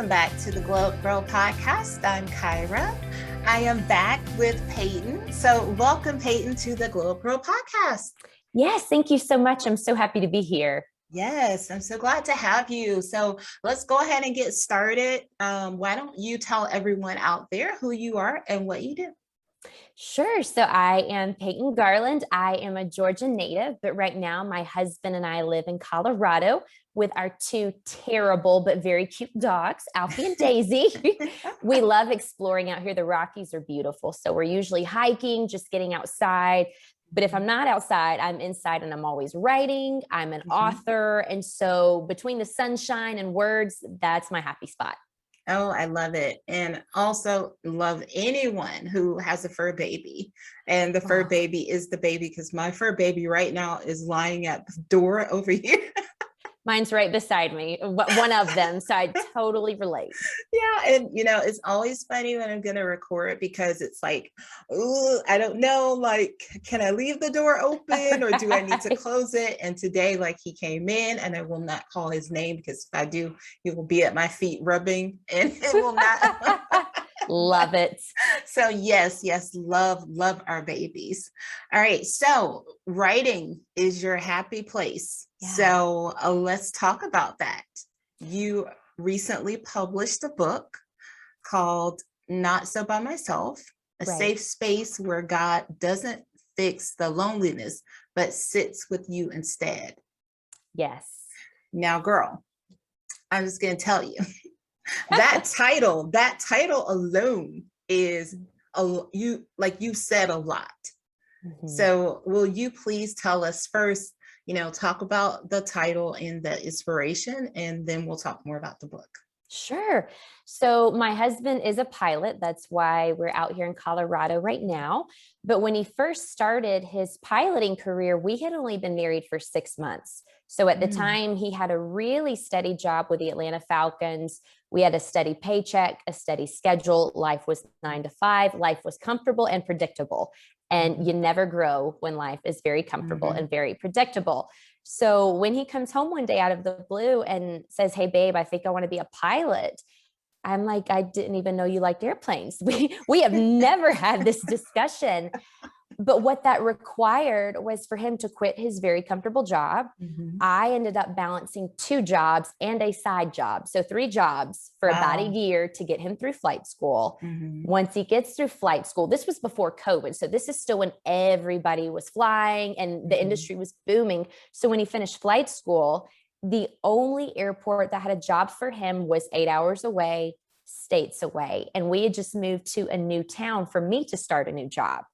Welcome back to the Gyrl podcast. I'm Kyra. I am back with Peyton. So welcome, Peyton, to the Gyrl podcast. Yes, thank you so much. I'm so happy to be here. Yes, I'm so glad to have you. So let's go ahead and get started. Why don't you tell everyone out there who you are and what you do? Sure. So I am Peyton Garland. I am a Georgia native, but right now my husband and I live in Colorado with our two terrible but very cute dogs, Alfie and Daisy. We love exploring out here. The Rockies are beautiful. So we're usually hiking, just getting outside. But if I'm not outside, I'm inside and I'm always writing. I'm an author. And so between the sunshine and words, that's my happy spot. Oh, I love it. And also love anyone who has a fur baby. And the fur baby is the baby, because my fur baby right now is lying at the door over here. Mine's right beside me, one of them. So I totally relate. Yeah. And, it's always funny when I'm going to record, because it's like, ooh, I don't know, like, can I leave the door open or do I need to close it? And today, like, he came in, and I will not call his name, because if I do, he will be at my feet rubbing, and it will not. Love it. So yes, love our babies. All right. So writing is your happy place. Yeah. So let's talk about that. You recently published a book called Not So By Myself, a safe space where God doesn't fix the loneliness, but sits with you instead. Yes. Now, girl, I'm just going to tell you. that title alone is you said a lot. So will you please tell us first, talk about the title and the inspiration, and then we'll talk more about the book. Sure. So my husband is a pilot. That's why we're out here in Colorado right now. But when he first started his piloting career, we had only been married for 6 months. So at the time, he had a really steady job with the Atlanta Falcons. We had a steady paycheck, a steady schedule. Life was 9 to 5. Life was comfortable and predictable. And you never grow when life is very comfortable and very predictable. So when he comes home one day out of the blue and says, "Hey, babe, I think I want to be a pilot," I'm like, "I didn't even know you liked airplanes." We have never had this discussion. But what that required was for him to quit his very comfortable job. I ended up balancing 2 jobs and a side job. So 3 jobs for about a year to get him through flight school. Once he gets through flight school, this was before COVID. So this is still when everybody was flying and the industry was booming. So when he finished flight school, the only airport that had a job for him was 8 hours away, states away. And we had just moved to a new town for me to start a new job.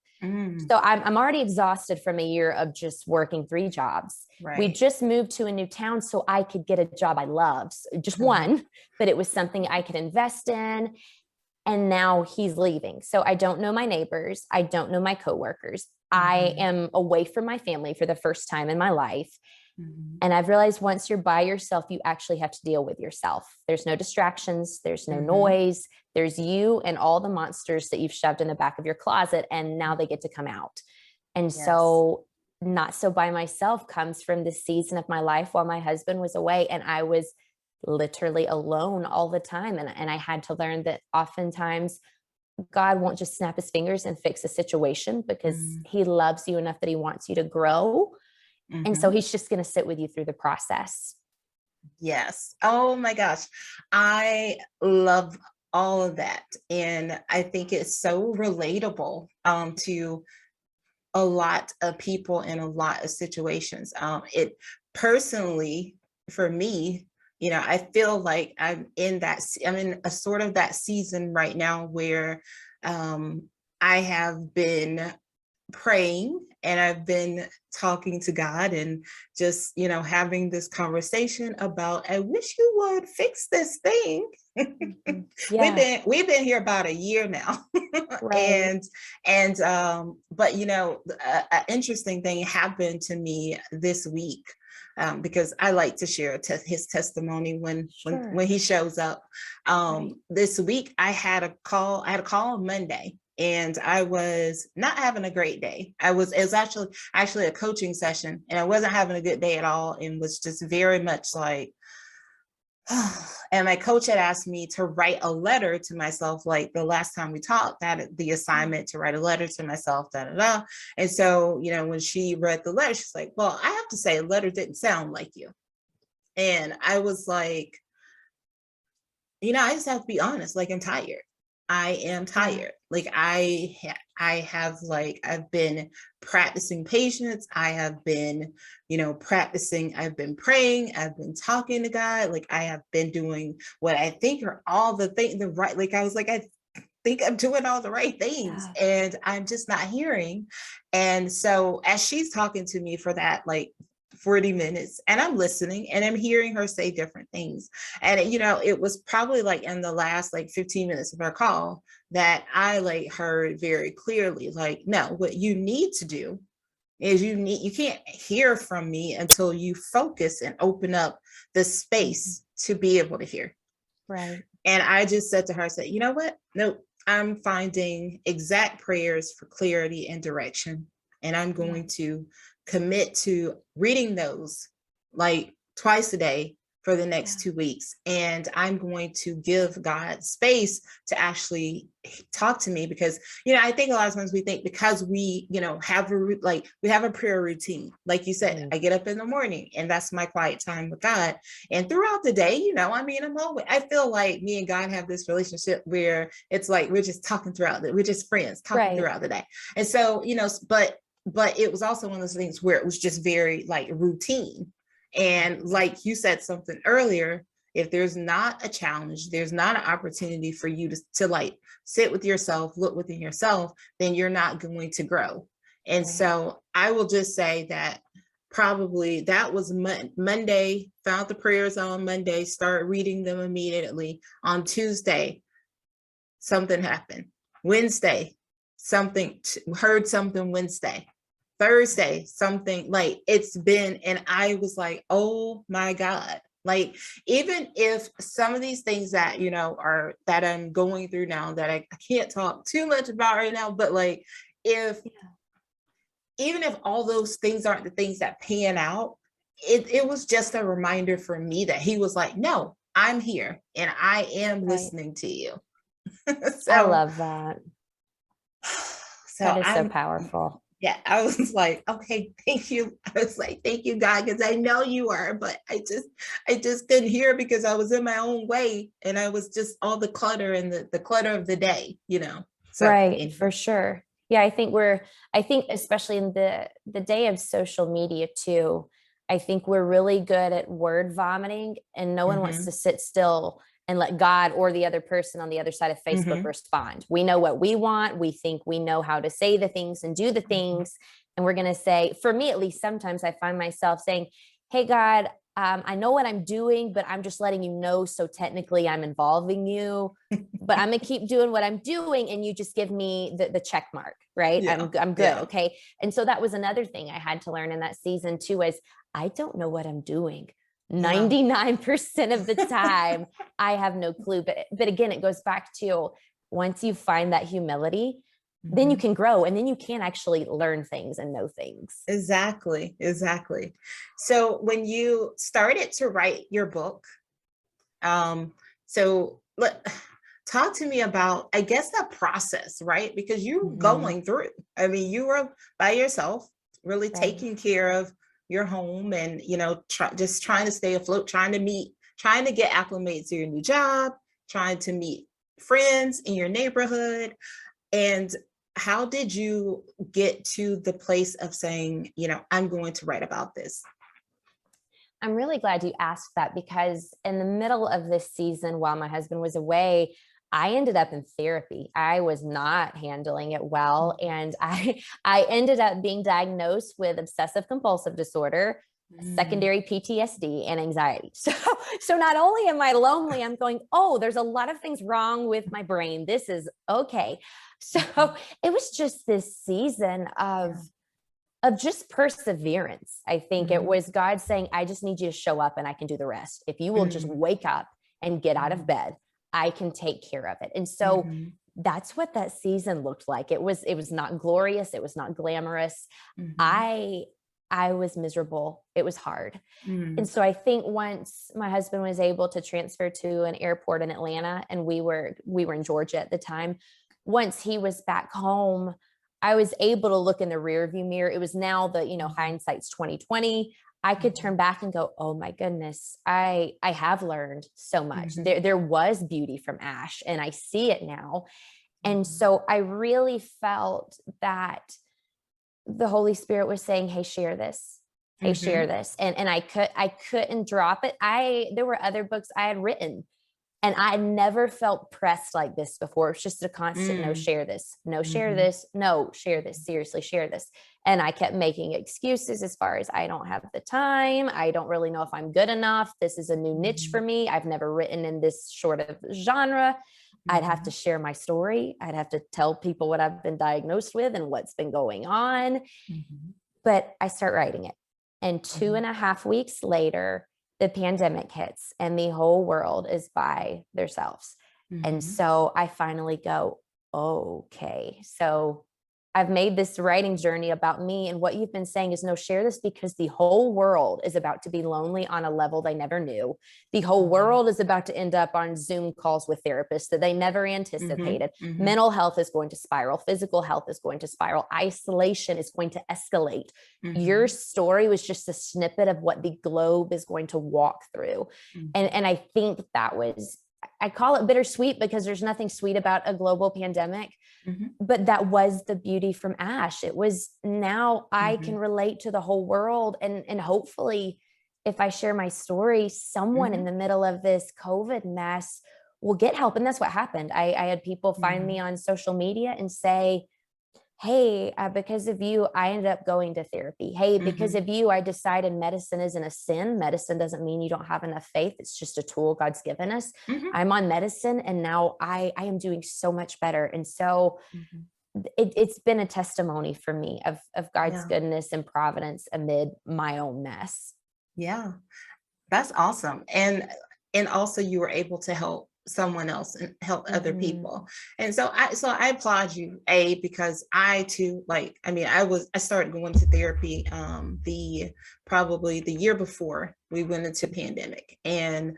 So I'm already exhausted from a year of just working 3 jobs. We just moved to a new town so I could get a job I loved, just one, but it was something I could invest in. And now he's leaving. So I don't know my neighbors. I don't know my coworkers. I am away from my family for the first time in my life. And I've realized once you're by yourself, you actually have to deal with yourself. There's no distractions. There's no noise. There's you and all the monsters that you've shoved in the back of your closet, and now they get to come out. And so Not So By Myself comes from this season of my life while my husband was away, and I was literally alone all the time. And I had to learn that oftentimes God won't just snap his fingers and fix a situation, because he loves you enough that he wants you to grow. And so he's just going to sit with you through the process. Yes. Oh my gosh. I love all of that. And I think it's so relatable to a lot of people in a lot of situations. It personally, for me, I feel like I'm in a sort of that season right now where I have been praying, and I've been talking to God, and just, having this conversation about, I wish you would fix this thing. We've been here about a year now. But an interesting thing happened to me this week, because I like to share his testimony when he shows up. This week I had a call on Monday, and I was not having a great day. It was actually a coaching session, and I wasn't having a good day at all, and was just very much like, And my coach had asked me to write a letter to myself, like the last time we talked, that the assignment to write a letter to myself, da da da. And so, you know, when she read the letter, she's like, well, I have to say, a letter didn't sound like you. And I was like, you know, I just have to be honest, like, I'm tired. I am tired. Like I have like, I've been practicing patience. I have been, you know, practicing, I've been praying, I've been talking to God. Like I have been doing what I think are all the things, the right, like I was like, I think I'm doing all the right things Yeah. and I'm just not hearing. And so as she's talking to me for that, like 40 minutes, and I'm listening and I'm hearing her say different things. And, you know, it was probably like in the last like 15 minutes of our call that I like heard very clearly, like, no, what you need to do is you can't hear from me until you focus and open up the space to be able to hear. Right. And I just said to her, I said, you know what? Nope. I'm finding exact prayers for clarity and direction. And I'm going to commit to reading those like twice a day for the next 2 weeks. And I'm going to give God space to actually talk to me because, you know, I think a lot of times we think because we, you know, have we have a prayer routine. Like you said, I get up in the morning and that's my quiet time with God. And throughout the day, you know, I mean, I feel like me and God have this relationship where it's like, we're just talking throughout we're just friends talking throughout the day. And so, you know, but it was also one of those things where it was just very like routine. And like you said something earlier, if there's not a challenge, there's not an opportunity for you to like sit with yourself, look within yourself, then you're not going to grow. And so I will just say that probably that was Monday, found the prayers on Monday, start reading them immediately. On Tuesday, something happened. Wednesday, heard something Wednesday. Thursday, something, like it's been, and I was like, oh my God. Like, even if some of these things that, you know, are that I'm going through now that I can't talk too much about right now, but like, even if all those things aren't the things that pan out, it was just a reminder for me that he was like, no, I'm here and I am listening to you. I So, love that. so That is so I'm, powerful. yeah, I was like, okay, thank you. I was like, thank you, God, because I know you are, but I just couldn't hear because I was in my own way. And I was just all the clutter and the clutter of the day, you know. So Right, anyway. for sure. Yeah, I think especially in the day of social media too, I think we're really good at word vomiting and no one wants to sit still and let God or the other person on the other side of Facebook respond. We know what we want. We think we know how to say the things and do the things. And we're going to say, for me, at least sometimes I find myself saying, hey, God, I know what I'm doing, but I'm just letting you know. So technically I'm involving you, but I'm going to keep doing what I'm doing. And you just give me the check mark, right? Yeah, I'm good. yeah. Okay. And so that was another thing I had to learn in that season too, is I don't know what I'm doing. 99% of the time I have no clue. But again, it goes back to once you find that humility, then you can grow and then you can actually learn things and know things. Exactly. So when you started to write your book, so talk to me about, I guess, that process, right? Because you're going through, I mean, you were by yourself, really taking care of your home and, you know, just trying to stay afloat, trying to get acclimated to your new job, trying to meet friends in your neighborhood. And how did you get to the place of saying, you know, I'm going to write about this? I'm really glad you asked that because in the middle of this season, while my husband was away, I ended up in therapy. I was not handling it well. And I ended up being diagnosed with obsessive compulsive disorder, secondary PTSD and anxiety. So not only am I lonely, I'm going, oh, there's a lot of things wrong with my brain. This is okay. So it was just this season of just perseverance. I think it was God saying, I just need you to show up and I can do the rest. If you will just wake up and get out of bed, I can take care of it. And so that's what that season looked like. It was not glorious. It was not glamorous. I I was miserable. It was hard. And Mm. so I think once my husband was able to transfer to an airport in Atlanta, and we were in Georgia at the time, once he was back home, I was able to look in the rearview mirror. It was now the, Mhm. hindsight's 2020. I could turn Mhm. back and go, oh my goodness, I have learned so much. Mhm. There was beauty from ash, and I see it now. And Mhm. so I really felt that the Holy Spirit was saying, hey, share this. Hey, share Mhm. this. And I couldn't drop it. There were other books I had written, and I never felt pressed like this before. It's just a constant, no, Mm. share this, no, share Mhm. this, no, share this, seriously, share this. And I kept making excuses as far as I don't have the time. I don't really know if I'm good enough. This is a new niche for Mhm. me. I've never written in this sort of genre. I'd have to Mhm. share my story. I'd have to tell people what I've been diagnosed with and what's been going on. Mhm. But I start writing it. And two Mhm. and a half weeks later, the pandemic hits and the whole world is by themselves. And Mhm. so I finally go, okay. So I've made this writing journey about me. And what you've been saying is, no, share this, because the whole world is about to be lonely on a level they never knew. The whole Mhm. world is about to end up on Zoom calls with therapists that they never Mhm. anticipated. Mhm. Mental health is going to spiral. Physical health is going to spiral. Isolation is going to escalate. Your Mhm. story was just a snippet of what the globe is going to walk through. Mhm. And I think that was, I call it bittersweet because there's nothing sweet about a global pandemic, Mhm. but that was the beauty from ash. It was, now I can Mhm. relate to the whole world, and hopefully if I share my story, someone in Mhm. the middle of this COVID mess will get help. And that's what happened. I had people find me Mhm. on social media and say, hey, because of you, I ended up going to therapy. Hey, because Mhm. of you, I decided medicine isn't a sin. Medicine doesn't mean you don't have enough faith. It's just a tool God's given us. Mhm. I'm on medicine, and now I am doing so much better. And so Mhm. it's been a testimony for me of God's Yeah. goodness and providence amid my own mess. Yeah. That's awesome. And also you were able to help someone else and help other Mhm. people. And so I applaud you, A, because I too, like, I mean, I started going to therapy the probably the year before we went into pandemic. And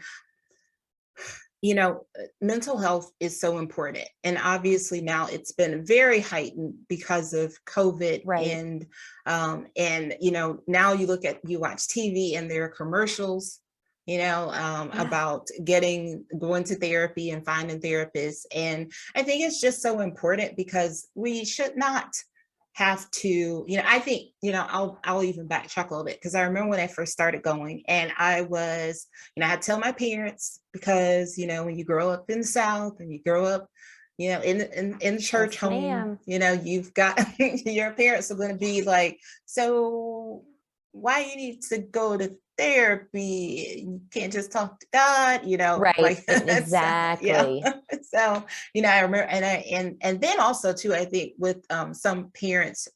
mental health is so important. And obviously now it's been very heightened because of COVID. Right. And now you watch TV and there are commercials, Yeah. about going to therapy and finding therapists. And I think it's just so important because we should not have to, I think, I'll even backtrack a little bit because I remember when I first started going and I had to tell my parents because, when you grow up in the South and you grow up, in the church Yes, home, ma'am. you've got your parents are going to be like, so why you need to go to therapy? You can't just talk to God, Right. like, so, yeah. Exactly. So, I remember, and then also too, I think with some parents,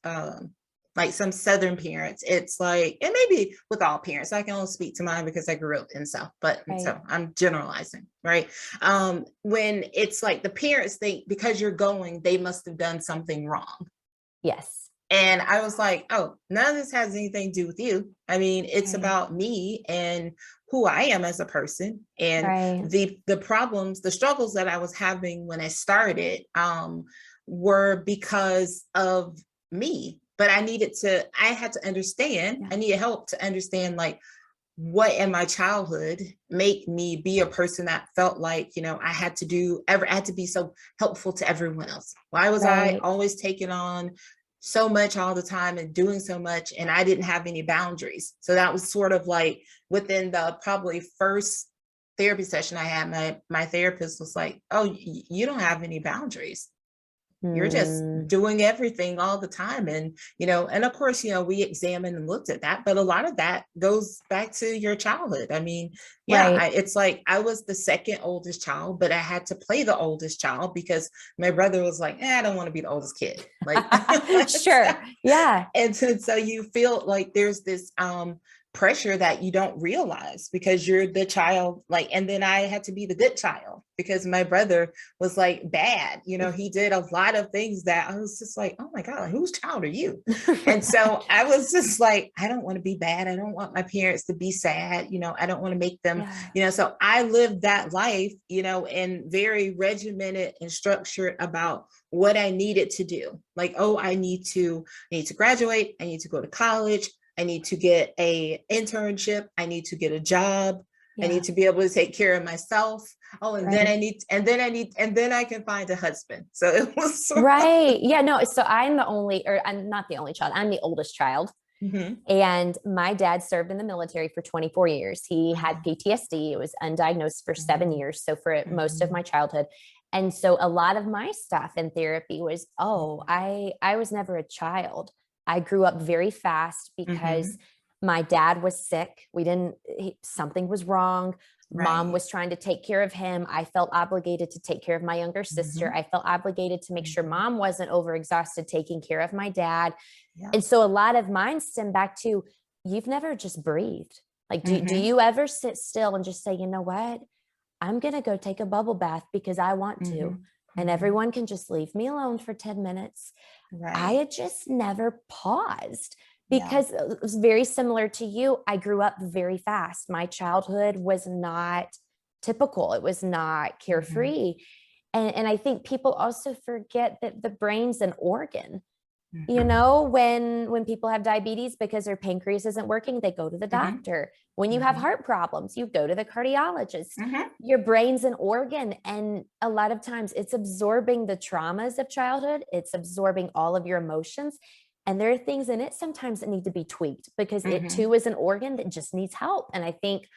like some Southern parents, it's like, and maybe with all parents, I can only speak to mine because I grew up in South, but Right. so I'm generalizing, right? When it's like the parents think because you're going, they must have done something wrong. Yes. And I was like, oh, none of this has anything to do with you. I mean, it's Right. about me and who I am as a person and Right. the problems, the struggles that I was having when I started were because of me. But I had to understand, Yeah. I needed help to understand like what in my childhood make me be a person that felt like, I had to be so helpful to everyone else. Why was I Right. always taking on so much all the time and doing so much and I didn't have any boundaries? So that was sort of like within the probably first therapy session I had, my therapist was like, oh, you don't have any boundaries. You're just Mm, doing everything all the time. And of course, we examined and looked at that, but a lot of that goes back to your childhood. I mean, yeah, right. it's like I was the second oldest child, but I had to play the oldest child because my brother was like, I don't want to be the oldest kid. Like, so, Sure. Yeah. and so you feel like there's this pressure that you don't realize because you're the child, like, and then I had to be the good child. because my brother was like bad. He did a lot of things that I was just like, oh my God, whose child are you? And so I was just like, I don't want to be bad. I don't want my parents to be sad. I don't want to make them, so I lived that life, and very regimented and structured about what I needed to do. Like, oh, I need to graduate. I need to go to college. I need to get a internship. I need to get a job. I need to be able to take care of myself. Oh, and then I can find a husband. So it was right. Yeah, no. So I'm not the only child. I'm the oldest child. Mm-hmm. And my dad served in the military for 24 years. He had PTSD. It was undiagnosed for 7 years. So for most of my childhood. And so a lot of my stuff in therapy was, I was never a child. I grew up very fast because my dad was sick. Something was wrong. Right. Mom was trying to take care of him. I felt obligated to take care of my younger sister. I felt obligated to make sure mom wasn't overexhausted taking care of my dad. Yeah. And so a lot of mine stem back to, you've never just breathed. Like, do you ever sit still and just say, you know what? I'm going to go take a bubble bath because I want to. And everyone can just leave me alone for 10 minutes. Right. I had just never paused because it was very similar to you. I grew up very fast. My childhood was not typical. It was not carefree. And I think people also forget that the brain's an organ. When people have diabetes because their pancreas isn't working, they go to the doctor. When you have heart problems, you go to the cardiologist. Your brain's an organ. And a lot of times it's absorbing the traumas of childhood. It's absorbing all of your emotions. And there are things in it sometimes that need to be tweaked because it too is an organ that just needs help. And I think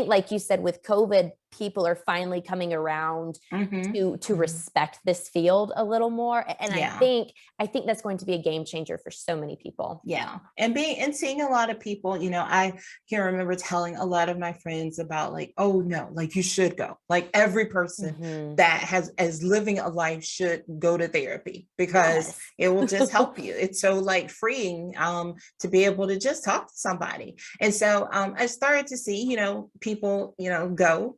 like you said, with COVID, people are finally coming around to respect this field a little more. And I think that's going to be a game changer for so many people. Yeah. And seeing a lot of people, I can remember telling a lot of my friends about like, oh no, like you should go. Like every person that is living a life should go to therapy because it will just help you. It's so like freeing to be able to just talk to somebody. And so I started to see, people, go.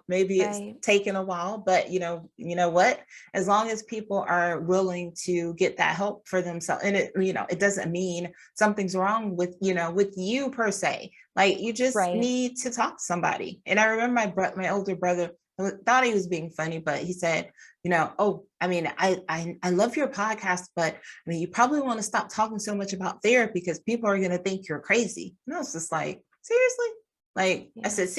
Maybe it's taken a while, but you know what? As long as people are willing to get that help for themselves, and it doesn't mean something's wrong with you per se. Like you just need to talk to somebody. And I remember my older brother thought he was being funny, but he said, I love your podcast, but you probably want to stop talking so much about therapy because people are going to think you're crazy. And I was just like, seriously? Like I said,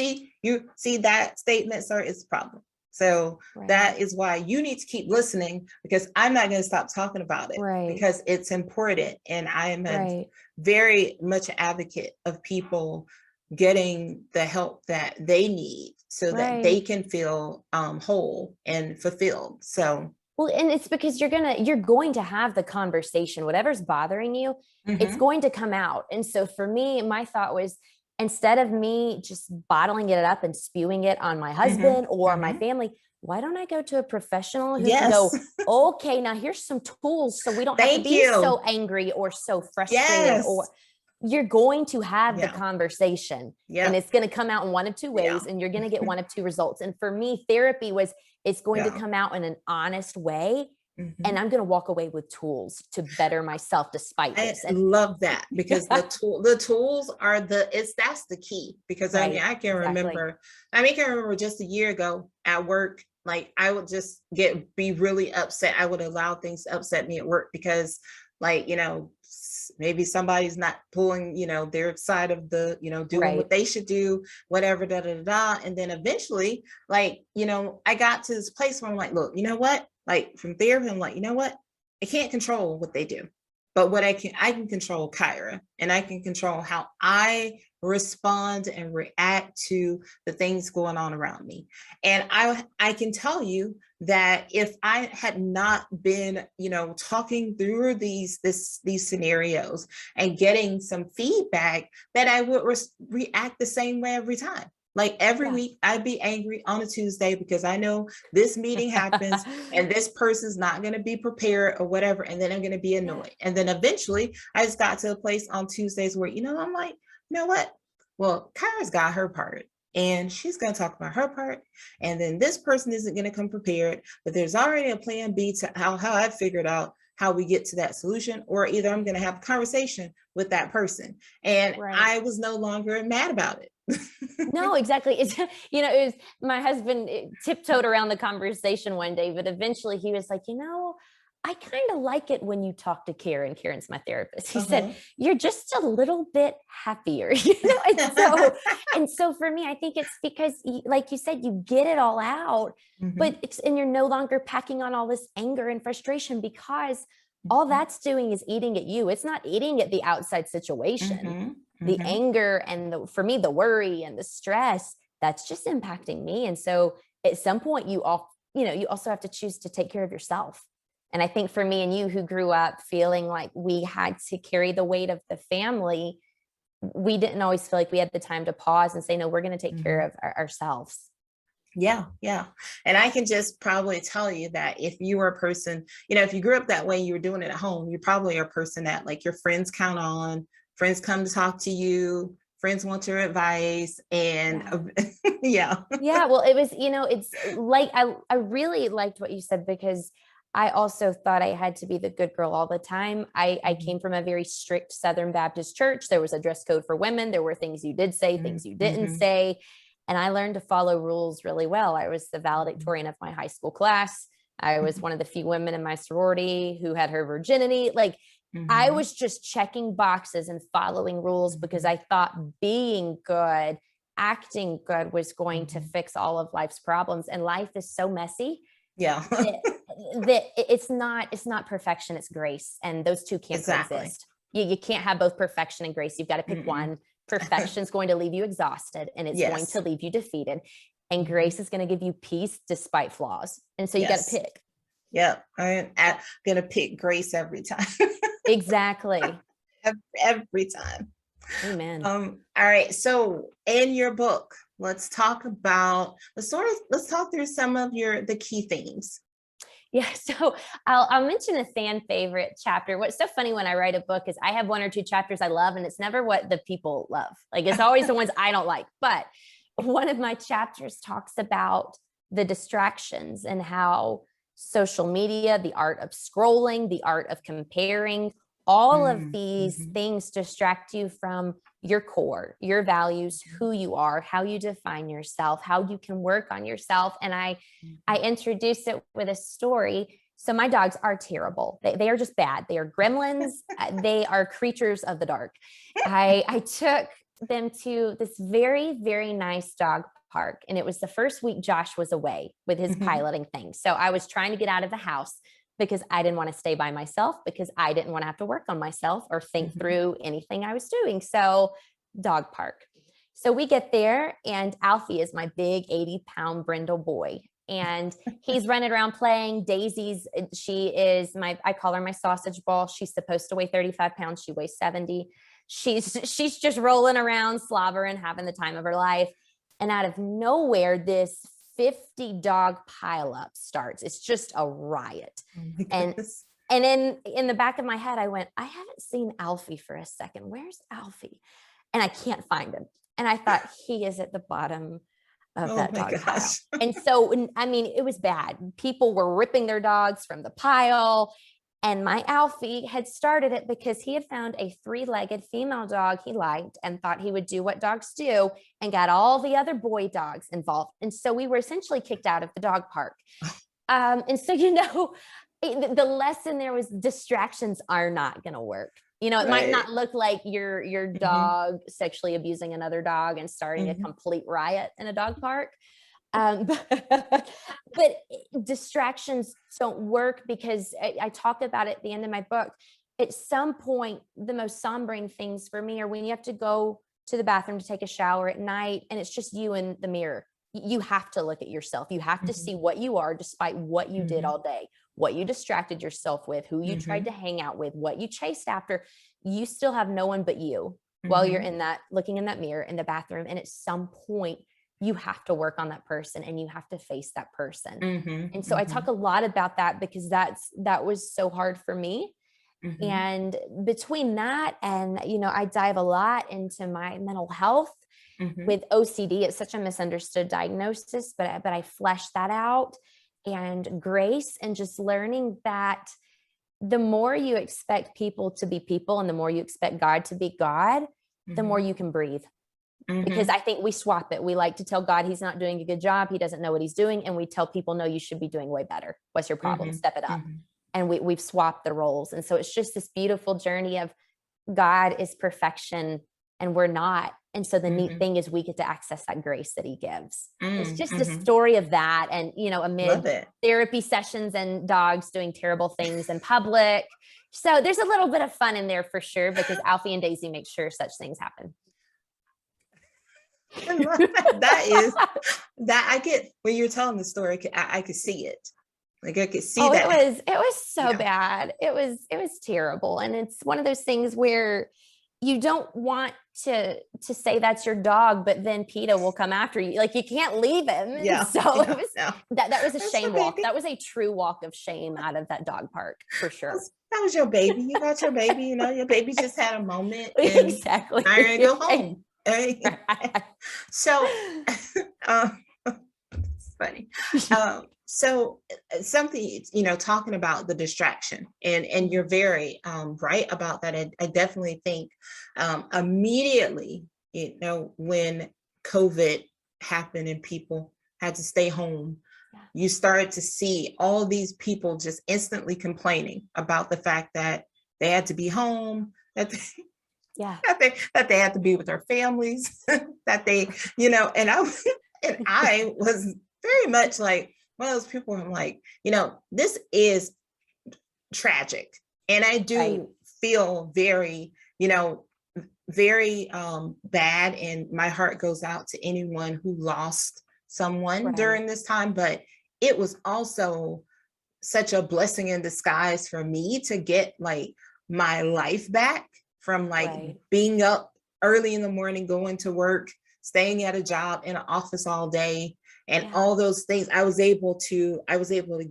you see that statement, sir, is a problem. So that is why you need to keep listening because I'm not going to stop talking about it because it's important. And I am a very much advocate of people getting the help that they need so that they can feel whole and fulfilled. So. Well, and it's because you're going to have the conversation, whatever's bothering you, it's going to come out. And so for me, my thought was, instead of me just bottling it up and spewing it on my husband or my family, why don't I go to a professional who can go, okay, now here's some tools so we don't have to be so angry or so frustrated or you're going to have the conversation and it's going to come out in one of two ways and you're going to get one of two results. And for me, therapy it's going to come out in an honest way. And I'm going to walk away with tools to better myself despite this. I love that because the tools are that's the key because I can remember just a year ago at work, like I would just be really upset. I would allow things to upset me at work because maybe somebody's not pulling, their side of the, doing what they should do, whatever, And then eventually, I got to this place where I'm like, look, you know what? Like from therapy, I'm like, you know what? I can't control what they do, but I can control Kyra and I can control how I respond and react to the things going on around me. And I can tell you that if I had not been, talking through these scenarios and getting some feedback, that I would react the same way every time. Like every week I'd be angry on a Tuesday because I know this meeting happens and this person's not going to be prepared or whatever. And then I'm going to be annoyed. And then eventually I just got to a place on Tuesdays where, I'm like, you know what? Well, Kyra's got her part. and she's going to talk about her part, and then this person isn't going to come prepared, but there's already a plan B to how I figured out how we get to that solution, or either I'm going to have a conversation with that person. And Right. I was no longer mad about it. No, exactly. It's, it was my husband tiptoed around the conversation one day, but eventually he was like, I kind of like it when you talk to Karen. Karen's my therapist. He said, Uh-huh. you're just a little bit happier, and so for me, I think it's because, like you said, you get it all out, Mhm. but and you're no longer packing on all this anger and frustration, because all that's doing is eating at you. It's not eating at the outside situation. Mhm. The Mhm. anger and for me, the worry and the stress, that's just impacting me. And so at some point you also have to choose to take care of yourself. And I think for me and you, who grew up feeling like we had to carry the weight of the family, we didn't always feel like we had the time to pause and say, no, we're going to take care Mhm. of ourselves. Yeah, yeah. And I can just probably tell you that if you were a person, if you grew up that way, you were doing it at home, you probably are a person that like your friends count on, friends come to talk to you, friends want your advice. And Yeah. yeah. Yeah, well, it was, it's like I really liked what you said, because I also thought I had to be the good girl all the time. I Mhm. came from a very strict Southern Baptist church. There was a dress code for women. There were things you did say, things you didn't Mhm. say. And I learned to follow rules really well. I was the Mhm. valedictorian of my high school class. I was one of the few women in my sorority who had her virginity. Like, I Mhm. was just checking boxes and following rules because Mhm. I thought being good, acting good was going to Mhm. fix all of life's problems. And life is so messy Yeah. that it's not perfection, it's grace. And those two can't Exactly. coexist. You can't have both perfection and grace. You've got to pick Mm-mm. one. Perfection is going to leave you exhausted, and it's going to Yes. leave you defeated. And Mhm. grace is going to give you peace despite flaws. And so you got to Yes. pick. Yep. I'm gonna pick grace every time. Exactly. Every time. Amen. All right. So in your book, let's talk about let's talk through some of the key themes. Yeah, so I'll mention a fan favorite chapter. What's so funny when I write a book is I have one or two chapters I love, and it's never what the people love. Like, it's always the ones I don't like. But one of my chapters talks about the distractions and how social media, the art of scrolling, the art of comparing, all of these Mhm. things distract you from your core, your values, who you are, how you define yourself, how you can work on yourself. And I introduce it with a story. So my dogs are terrible. They are just bad. They are gremlins. They are creatures of the dark. I took them to this very, very nice dog park. And it was the first week Josh was away with his Mhm. piloting thing. So I was trying to get out of the house because I didn't want to stay by myself, because I didn't want to have to work on myself or think Mhm. through anything I was doing. So, dog park. So we get there, and Alfie is my big 80-pound brindle boy. And he's running around playing. Daisy's, I call her my sausage ball. She's supposed to weigh 35 pounds. She weighs 70. She's just rolling around, slobbering, having the time of her life. And out of nowhere, this 50 dog pileup starts. It's just a riot. Oh my And goodness. and in the back of my head, I went, I haven't seen Alfie for a second. Where's Alfie? And I can't find him. And I thought, he is at the bottom of Oh that my dog pile. gosh. And so, I mean, it was bad. People were ripping their dogs from the pile. And my Alfie had started it because he had found a 3-legged female dog he liked and thought he would do what dogs do, and got all the other boy dogs involved. And so we were essentially kicked out of the dog park. And so, the lesson there was distractions are not going to work. It might Right. not look like your Mhm. dog sexually abusing another dog and starting a Mhm. complete riot in a dog park. But distractions don't work, because I talk about it at the end of my book. At some point, the most sombering things for me are when you have to go to the bathroom to take a shower at night, and it's just you in the mirror. You have to look at yourself. You have to Mhm. see what you are, despite what you did Mhm. all day, what you distracted yourself with, who you tried to Mhm. hang out with, what you chased after. You still have no one but you while you're Mhm. in that, looking in that mirror in the bathroom. And at some point, you have to work on that person, and you have to face that person. Mhm. And so I talk Mhm. a lot about that, because that was so hard for me. Mhm. And between that and, I dive a lot into my mental health Mhm. with OCD, it's such a misunderstood diagnosis, but I fleshed that out. And grace, and just learning that the more you expect people to be people and the more you expect God to be God, the more Mhm. you can breathe. Because Mhm. I think we swap it. We like to tell God he's not doing a good job. He doesn't know what he's doing. And we tell people, no, you should be doing way better. What's your problem? Mhm. Step it up. Mhm. And we've swapped the roles. And so it's just this beautiful journey of God is perfection and we're not. And so the neat Mhm. thing is we get to access that grace that he gives. It's just a Mhm. story of that. And, amid Love it. therapy sessions and dogs doing terrible things in public. So there's a little bit of fun in there for sure, because Alfie and Daisy make sure such things happen. I love that is that I get when you're telling the story, I could see it. Like I could see Oh, it that. was so Yeah. bad. It was terrible. And it's one of those things where you don't want to say that's your dog, but then PETA will come after you. Like you can't leave him. And Yeah. so it Yeah. was No. that was a That's shame your walk. baby. That was a true walk of shame out of that dog park for sure. That was your baby. You got your baby, your baby just had a moment and now you're gonna Exactly. go home. Right? So it's funny. So something, talking about the distraction, and you're very right about that. I definitely think immediately, when COVID happened and people had to stay home, you started to see all these people just instantly complaining about the fact that they had to be home, that they, Yeah. that they had to be with their families, that they, and I was very much like one of those people. I'm like, this is tragic, and I Right. do feel very, very bad, and my heart goes out to anyone who lost someone Right. during this time. But it was also such a blessing in disguise for me to get like my life back from like Right. being up early in the morning, going to work, staying at a job in an office all day, and Yeah. all those things. I was able to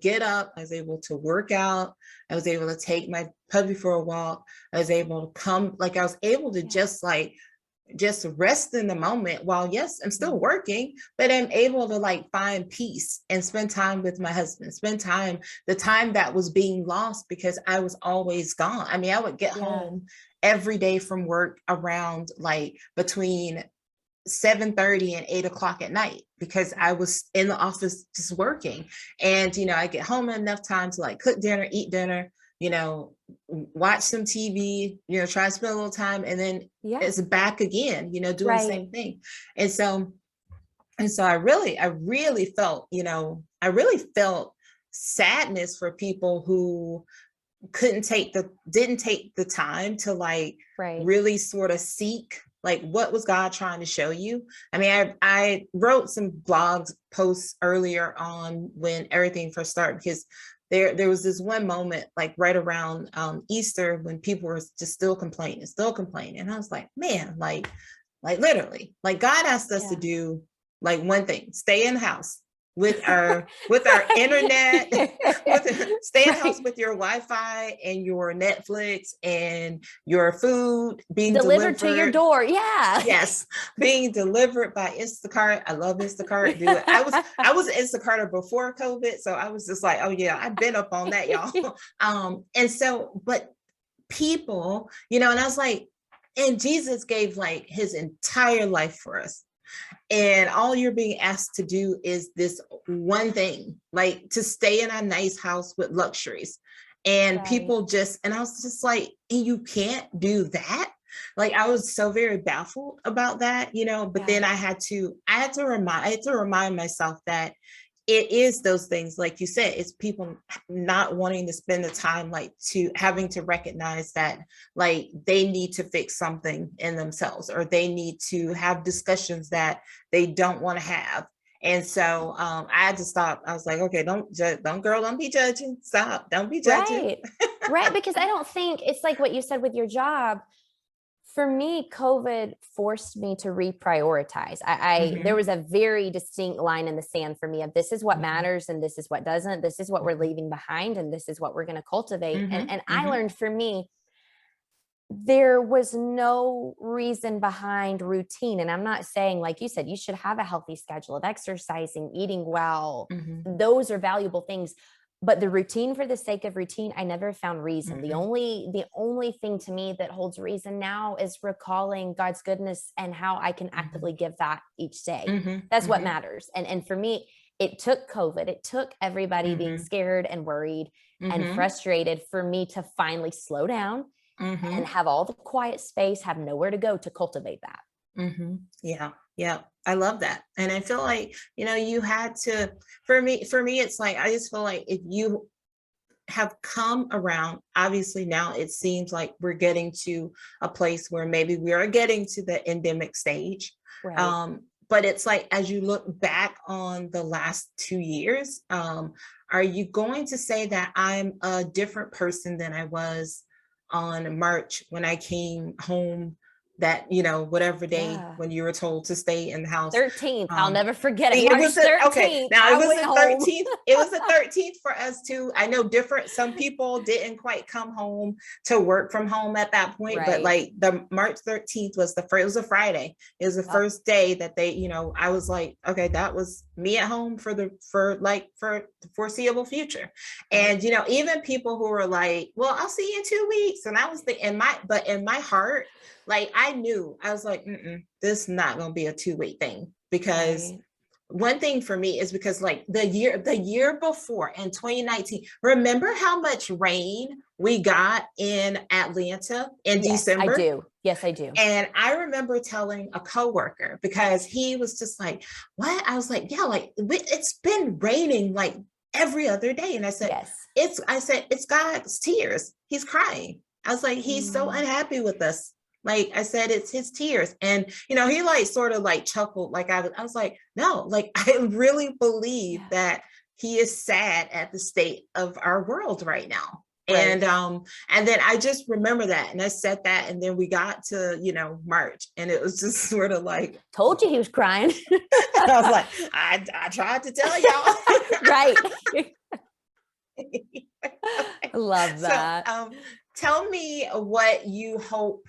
get up, I was able to work out, I was able to take my puppy for a walk, I was able to come, like I was able to Yeah. just rest in the moment while, yes, I'm still Mhm. working, but I'm able to like find peace and spend time with my husband, spend time, the time that was being lost because I was always gone. I mean, I would get Yeah. home every day from work around like between 7:30 and 8 o'clock at night because Yeah. I was in the office just working. And, I get home enough time to like cook dinner, eat dinner, watch some TV, try to spend a little time, and then Yeah. it's back again, doing the same Right. thing. And so, I really felt, I really felt sadness for people who didn't take the time to like Right. really sort of seek like what was God trying to show you. I mean, I wrote some blog posts earlier on when everything first started, because there was this one moment like right around Easter when people were just still complaining, and I was like, man, like literally, like God asked us to Yeah. do like one thing: stay in the house with our internet, stay in the house Right. with your Wi-Fi and your Netflix and your food being Delivered to your delivered. door. Yeah. Yes, being delivered by Instacart. I love Instacart, dude. I was an Instacarter before COVID, so I was just like, oh yeah, I've been up on that, y'all. And so, but people, and I was like, and Jesus gave like his entire life for us. And all you're being asked to do is this one thing, like to stay in a nice house with luxuries. And Right. and I was just like, and you can't do that. Like I was so very baffled about that, but Yeah. then I had to remind myself that it is those things, like you said, it's people not wanting to spend the time, like to having to recognize that like they need to fix something in themselves, or they need to have discussions that they don't want to have. And so I had to stop. I was like, okay, don't judge, don't be judging, stop, don't be judging. Right. Right. Because I don't think it's like what you said with your job. For me, COVID forced me to reprioritize. There Mhm, was a very distinct line in the sand for me of this is what mhm, matters and this is what doesn't. This is what we're mhm, leaving behind and this is what we're going to cultivate. And mhm, and I mhm, learned for me, there was no reason behind routine. And I'm not saying, like you said, you should have a healthy schedule of exercising, eating well. Mhm. Those are valuable things. But the routine for the sake of routine, I never found reason. The Mhm. only thing to me that holds reason now is recalling God's goodness and how I can Mhm. actively give that each day. Mhm. That's what Mhm. matters. And for me, it took COVID. It took everybody being Mhm. scared and worried and Mhm. frustrated for me to finally slow down and Mhm. have all the quiet space, have nowhere to go to cultivate that. Mhm. Yeah. Yeah. I love that. And I feel like, you had to, for me, it's like, I just feel like if you have come around, obviously now it seems like we're getting to a place where maybe we are getting to the endemic stage. Right. But it's like, as you look back on the last 2 years, are you going to say that I'm a different person than I was on March when I came home that, whatever day Yeah. when you were told to stay in the house? 13th. I'll Um, never forget it. it March was okay. 13th. Now it I was went the home. 13th. It was the 13th for us too. I know different. Some people didn't quite come home to work from home at that point, but Right. like the March 13th was the first. It was a Friday. It was the Yep. first day that they, I was like, okay, that was me at home for the foreseeable future. Right. And even people who were like, well, I'll see you in 2 weeks, and I was in my heart, like I knew, I was like, this is not going to be a 2 week thing, because Right. one thing for me is because like the year before in 2019, remember how much rain we got in Atlanta in Yes, I December? do. Yes, I do. And I remember telling a coworker, because he was just like, what? I was like, yeah, like it's been raining like every other day. And Yes. I said, it's God's tears. He's crying. I was like, he's so Mm, unhappy with us. Like I said, it's his tears. And, he like sort of like chuckled. Like I was like, no, like I really believe yeah. that he is sad at the state of our world right now. Right. And then I just remember that, and I said that, and then we got to March, and it was just sort of like, Told you he was crying. I was like, I tried to tell y'all. Right. Love So that. tell me what you hope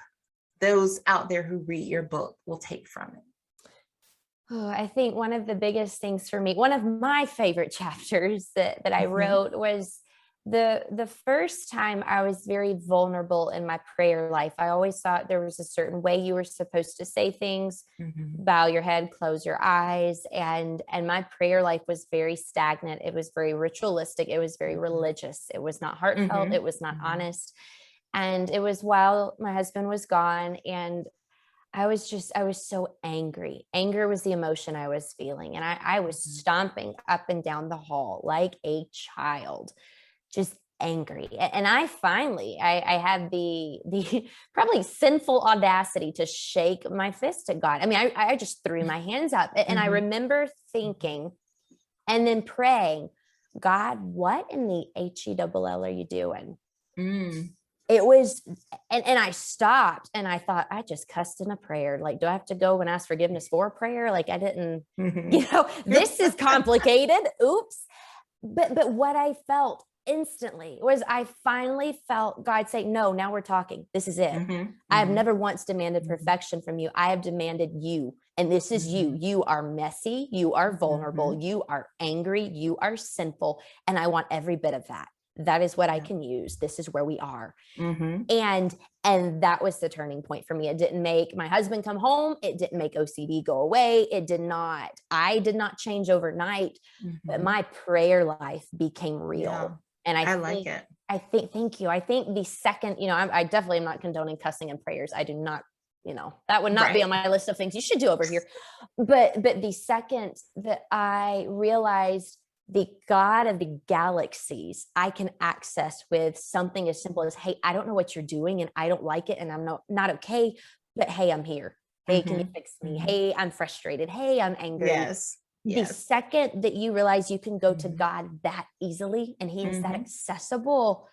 those out there who read your book will take from it. Oh, I think one of the biggest things for me, one of my favorite chapters that I Mhm. wrote was the first time I was very vulnerable in my prayer life. I always thought there was a certain way you were supposed to say things, Mhm. bow your head, close your eyes, and my prayer life was very stagnant. It was very ritualistic. It was very Mhm. religious. It was not heartfelt. Mhm. It was not Mhm. honest. And it was while my husband was gone, and I was so angry. Anger was the emotion I was feeling. And I was Mhm. stomping up and down the hall like a child, just angry. And I had the probably sinful audacity to shake my fist at God. I mean, I just threw my hands up. And I Mhm. remember Mhm. thinking and then praying, God, what in the HELL are you doing? Mm. It was, and I stopped and I thought, I just cussed in a prayer. Like, do I have to go and ask forgiveness for a prayer? Like, I didn't, Mhm. this is complicated. Oops. But what I felt instantly was I finally felt God say, no, now we're talking. This is it. Mhm. I have Mhm. never once demanded Mhm. perfection from you. I have demanded you. And this is you. Mhm. You are messy. You are vulnerable. Mhm. You are angry. You are sinful. And I want every bit of that. That is what I Yeah. can use. This is where we are. Mhm. and and that was the turning point for me. It didn't make my husband come home. It didn't make OCD go away. I did not change overnight, but Mhm. my prayer life became Yeah. real. And I like it. thank you. I think the second, I definitely am not condoning cussing in prayers. I do not, that would not be on Right. my list of things you should do over here. But the second that I realized the God of the galaxies I can access with something as simple as, hey, I don't know what you're doing and I don't like it and I'm not okay, but hey, I'm here. Hey, can you Mhm. fix me? Mhm. Hey, I'm frustrated. Hey, I'm angry. Yes. The Yes. second that you realize you can go to Mhm. God that easily and he is that Mhm. accessible,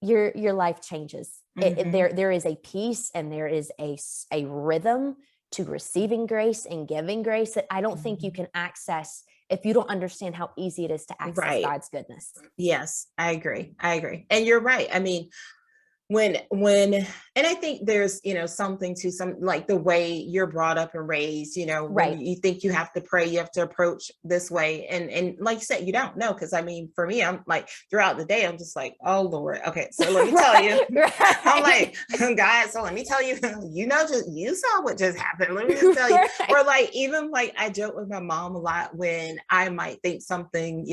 your life changes. Mhm. There is a peace and there is a rhythm to receiving grace and giving grace that I don't think you Mhm. can access if you don't understand how easy it is to access Right. God's goodness. Yes, I agree. I agree. And you're right. I mean, when and I think there's, something to some, like the way you're brought up and raised, when Right. you think you have to pray, you have to approach this way. And like you said, you don't know. Cause I mean, for me, I'm like throughout the day, I'm just like, oh Lord, okay, so let me tell you. I'm Right. like, God, so let me tell you, you saw what just happened. Let me just tell you. Right. Or like, even like I joke with my mom a lot when I might think something,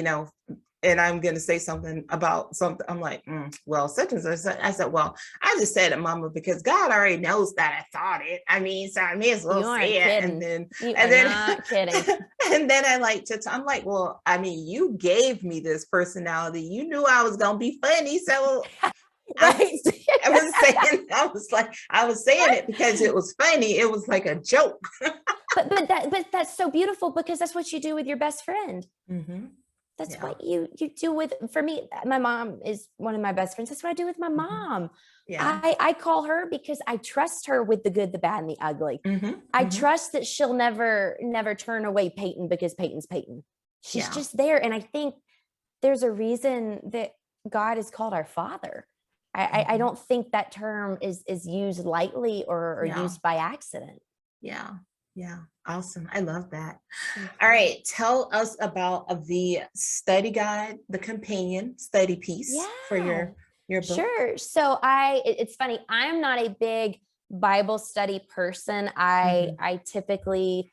and I'm going to say something about something. I'm like, well, such and such. I said, well, I just said it, Mama, because God already knows that I thought it. I mean, so I may as well You aren't say it. kidding. You And are then, not kidding. and then I like to, I'm like, well, I mean, you gave me this personality. You knew I was going to be funny. So I Right. was, I was saying it because it was funny. It was like a joke. but that's so beautiful because that's what you do with your best friend. Mm-hmm. That's Yeah. what you do with, for me, my mom is one of my best friends. That's what I do with my Mm-hmm. mom. Yeah. I call her because I trust her with the good, the bad, and the ugly. Mm-hmm. I Mm-hmm. trust that she'll never turn away Peyton because Peyton's Peyton. She's Yeah. just there. And I think there's a reason that God is called our Father. I Mm-hmm. don't think that term is used lightly or Yeah. used by accident. Yeah. Yeah. Awesome. I love that. Thank All you. right. Tell us about the study guide, the companion study piece for Yeah, your book. sure. So it's funny. I'm not a big Bible study person. Mm-hmm. I typically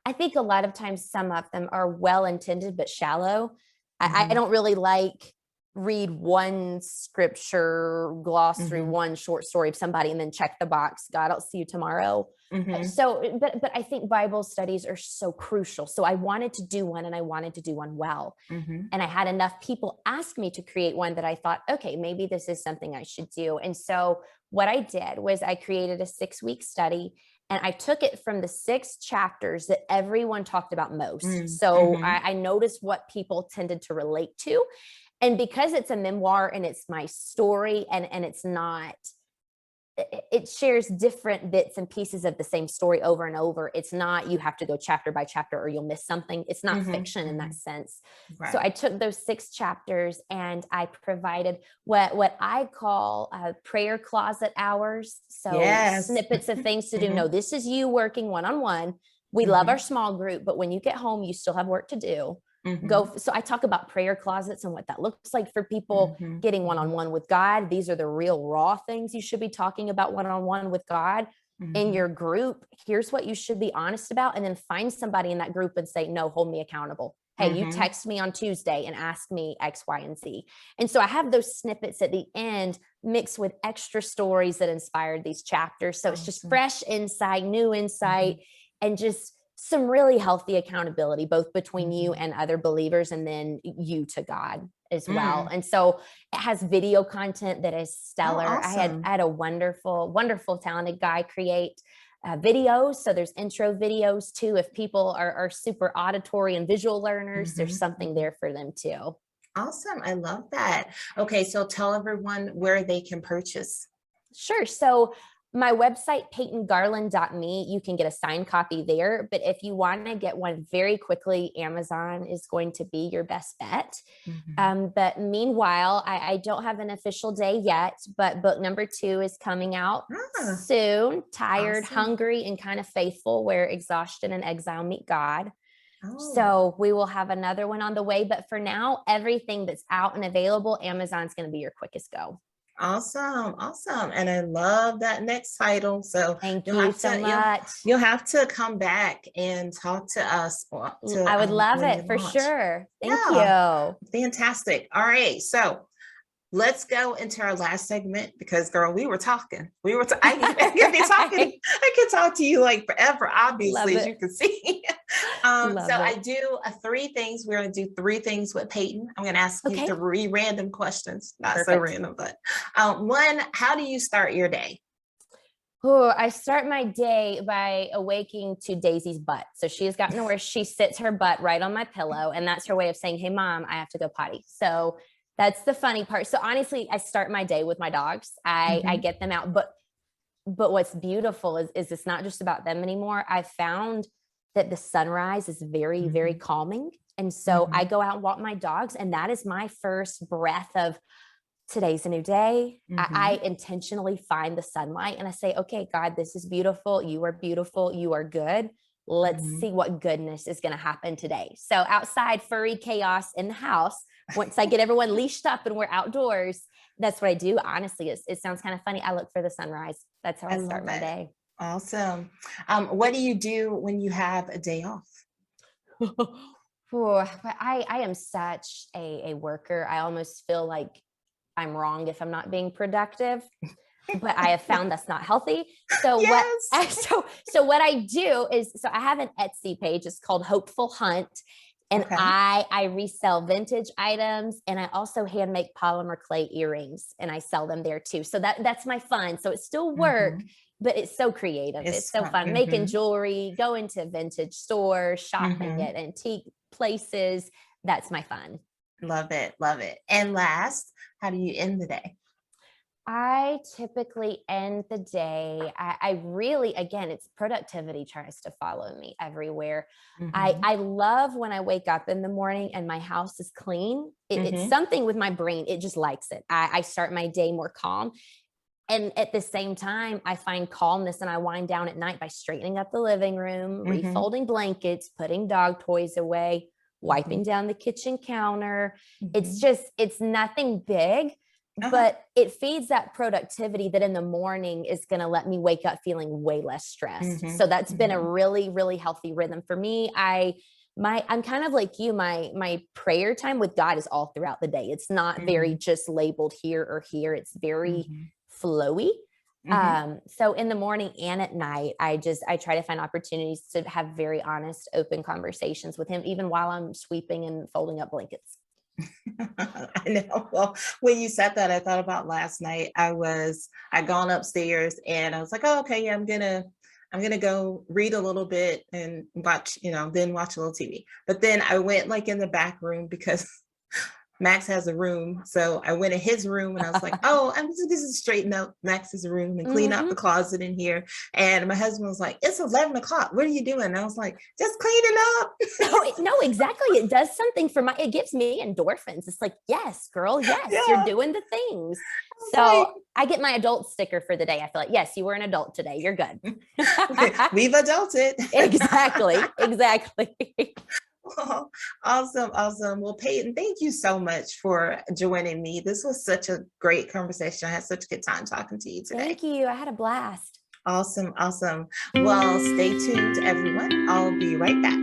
I think a lot of times some of them are well intended but shallow. I Mm-hmm. don't really like read one scripture, gloss through Mm-hmm. one short story of somebody and then check the box. God, I'll see you tomorrow. Mm-hmm. So, but I think Bible studies are so crucial. So I wanted to do one and I wanted to do one well. Mm-hmm. And I had enough people ask me to create one that I thought, okay, maybe this is something I should do. And so what I did was I created a 6-week study and I took it from the 6 chapters that everyone talked about most. So Mm-hmm. I noticed what people tended to relate to. And because it's a memoir and it's my story and it's not, it shares different bits and pieces of the same story over and over. It's not, you have to go chapter by chapter or you'll miss something. It's not Mm-hmm. fiction in Mm-hmm. that sense. Right. So I took those 6 chapters and I provided what I call prayer closet hours. So Yes. snippets of things to do. Mm-hmm. No, this is you working one-on-one. We love our small group, but when you get home, you still have work to do. Mm-hmm. So I talk about prayer closets and what that looks like for people Mm-hmm. getting one-on-one with God. These are the real raw things you should be talking about one-on-one with God in Mm-hmm. your group. Here's what you should be honest about, and then find somebody in that group and say, no, hold me accountable. Hey, you Mm-hmm. text me on Tuesday and ask me X, Y, and Z. And so I have those snippets at the end mixed with extra stories that inspired these chapters. So it's just Awesome. fresh insight, new insight, Mm-hmm. and just some really healthy accountability, both between you Mm-hmm. and other believers, and then you to God as well. Mm. And so it has video content that is Oh, stellar. awesome. I had a wonderful, wonderful, talented guy create videos. So there's intro videos too. If people are super auditory and visual learners, Mm-hmm. there's something there for them too. Awesome. I love that. Okay, so tell everyone where they can purchase. Sure. So my website, peytongarland.me, you can get a signed copy there. But if you want to get one very quickly, Amazon is going to be your best bet. Mm-hmm. But meanwhile, I don't have an official day yet, but book number 2 is coming out Ah, soon. Tired, awesome. hungry, and kind of faithful, where exhaustion and exile meet God. Oh, So we will have another one on the way. But for now, everything that's out and available, Amazon's going to be your quickest go. awesome. Awesome. And I love that next title. So Thank you'll you have so to much. you'll have to come back and talk to us I would love when you it for launch. sure. Thank Yeah, you. fantastic. All right. So let's go into our last segment because, girl, we were talking. I could be talking. I could talk to you like forever, obviously, Love as you it. can see. So Love I it. do 3 things. We're going to do 3 things with Peyton. I'm going to ask you Okay. 3 random questions. Not so Perfect. random, but one, how do you start your day? Oh, I start my day by awaking to Daisy's butt. So she has gotten to where she sits her butt right on my pillow. And that's her way of saying, hey, mom, I have to go potty. So that's the funny part. So honestly, I start my day with my dogs. I Mhm. get them out. But what's beautiful is it's not just about them anymore. I found that the sunrise is very, very calming. And so I Mhm. go out and walk my dogs. And that is my first breath of today's a new day. I Mhm. intentionally find the sunlight and I say, okay, God, this is beautiful. You are beautiful. You are good. Let's Mhm. see what goodness is going to happen today. So outside, furry chaos in the house. Once I get everyone leashed up and we're outdoors, that's what I do. Honestly, it sounds kind of funny. I look for the sunrise. That's how I I start love my it. day. Awesome. What do you do when you have a day off? But I am such a worker. I almost feel like I'm wrong if I'm not being productive, but I have found that's not healthy. So what Yes. so what I do is, so I have an Etsy page. It's called Hopeful Hunt. And Okay. I resell vintage items, and I also hand make polymer clay earrings, and I sell them there too. So that's my fun. So it's still work, Mhm. but it's so creative. It's It's so fun. fun making Mhm. jewelry, going to vintage stores, shopping Mhm. at antique places. That's my fun. Love it. Love it. And last, how do you end the day? I typically end the day. I really, again, it's productivity tries to follow me everywhere. Mhm. I love when I wake up in the morning and my house is clean. It's Mhm. something with my brain. It just likes it. I start my day more calm. And at the same time, I find calmness and I wind down at night by straightening up the living room, Mhm. refolding blankets, putting dog toys away, Mhm. wiping down the kitchen counter. Mhm. It's nothing big, Uh-huh. but it feeds that productivity that in the morning is going to let me wake up feeling way less stressed. Mhm. So that's been a Mhm. really, really healthy rhythm for me. I'm kind of like you. My prayer time with God is all throughout the day. It's not very Mhm. just labeled here or here. It's very Mhm. flowy. Mhm. So in the morning and at night, I try to find opportunities to have very honest, open conversations with him, even while I'm sweeping and folding up blankets. I know. Well, when you said that, I thought about last night. I'd gone upstairs and I was like, oh, okay, yeah, I'm gonna go read a little bit and watch, then watch a little TV. But then I went like in the back room because Max has a room. So I went in his room and I was like, oh, I'm just gonna straighten up Max's room and clean out Hmm. the closet in here. And my husband was like, it's 11 o'clock. What are you doing? And I was like, just cleaning up. No, exactly. It does something for it gives me endorphins. It's like, yes, girl, yes, you're Yeah. I doing the things. was So like, I get my adult sticker for the day. I feel like, yes, you were an adult today. You're good. we've adulted. Exactly. Exactly. Well, awesome, awesome. Well, Peyton, thank you so much for joining me. This was such a great conversation. I had such a good time talking to you today. Thank you. I had a blast. Awesome, awesome. Well, stay tuned, everyone. I'll be right back.